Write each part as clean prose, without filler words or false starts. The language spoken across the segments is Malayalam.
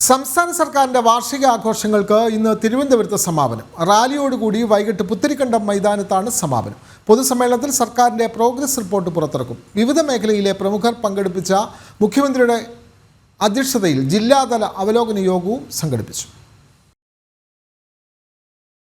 സംസ്ഥാന സർക്കാരിന്റെ വാർഷിക ആഘോഷങ്ങൾക്ക് ഇന്ന് തിരുവനന്തപുരത്ത് സമാപനം. റാലിയോടുകൂടി വൈകിട്ട് പുത്തരിക്കണ്ടം മൈതാനത്താണ് സമാപനം. പൊതുസമ്മേളനത്തിൽ സർക്കാരിന്റെ പ്രോഗ്രസ് റിപ്പോർട്ട് പുറത്തിറക്കും. വിവിധ മേഖലയിലെ പ്രമുഖർ പങ്കെടുപ്പിച്ച മുഖ്യമന്ത്രിയുടെ അധ്യക്ഷതയിൽ ജില്ലാതല അവലോകന യോഗവും സംഘടിപ്പിച്ചു.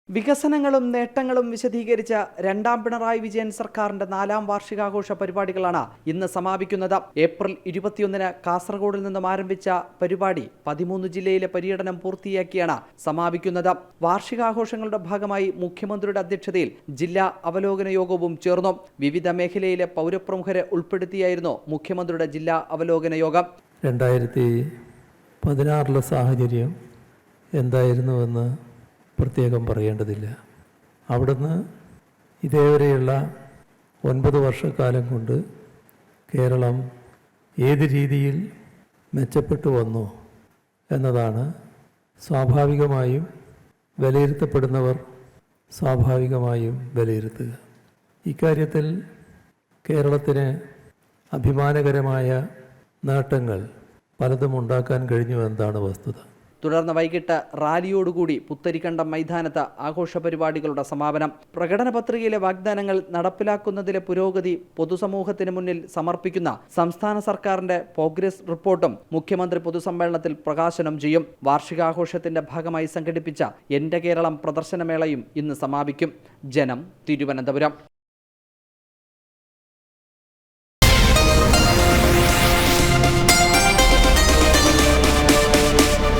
വികസനങ്ങളും നേട്ടങ്ങളും വിശദീകരിച്ച രണ്ടാം പിണറായി വിജയൻ സർക്കാരിന്റെ 4ാം വാർഷികാഘോഷ പരിപാടികളാണ് ഇന്ന് സമാപിക്കുന്നത്. ഏപ്രിൽ 21-ന് കാസർഗോഡിൽ നിന്നും ആരംഭിച്ച പരിപാടി 13 ജില്ലയിലെ പര്യടനം പൂർത്തിയാക്കിയാണ് സമാപിക്കുന്നത്. വാർഷികാഘോഷങ്ങളുടെ ഭാഗമായി മുഖ്യമന്ത്രിയുടെ അധ്യക്ഷതയിൽ ജില്ലാ അവലോകന യോഗവും ചേർന്നു. വിവിധ മേഖലയിലെ പൗരപ്രമുഖരെ ഉൾപ്പെടുത്തിയായിരുന്നു മുഖ്യമന്ത്രിയുടെ ജില്ലാ അവലോകന യോഗം. 2016 സാഹചര്യം എന്തായിരുന്നുവെന്ന് പ്രത്യേകം പറയേണ്ടതില്ല. അവിടുന്ന് ഇതേവരെയുള്ള 9 വർഷക്കാലം കൊണ്ട് കേരളം ഏത് രീതിയിൽ മെച്ചപ്പെട്ടു വന്നു എന്നതാണ് സ്വാഭാവികമായും വിലയിരുത്തപ്പെടുന്നവർ സ്വാഭാവികമായും വിലയിരുത്തുക. ഇക്കാര്യത്തിൽ കേരളത്തിന് അഭിമാനകരമായ നേട്ടങ്ങൾ പലതും ഉണ്ടാക്കാൻ കഴിഞ്ഞു എന്നതാണ് വസ്തുത. തുടർന്ന് വൈകിട്ട് റാലിയോടുകൂടി പുത്തരിക്കണ്ടം മൈതാനത്ത് ആഘോഷ പരിപാടികളുടെ സമാപനം. പ്രകടന പത്രികയിലെ വാഗ്ദാനങ്ങൾ നടപ്പിലാക്കുന്നതിലെ പുരോഗതി പൊതുസമൂഹത്തിന് മുന്നിൽ സമർപ്പിക്കുന്ന സംസ്ഥാന സർക്കാരിന്റെ പ്രോഗ്രസ് റിപ്പോർട്ടും മുഖ്യമന്ത്രി പൊതുസമ്മേളനത്തിൽ പ്രകാശനം ചെയ്യും. വാർഷികാഘോഷത്തിന്റെ ഭാഗമായി സംഘടിപ്പിച്ച എന്റെ കേരളം പ്രദർശനമേളയും ഇന്ന് സമാപിക്കും. ജനം, തിരുവനന്തപുരം.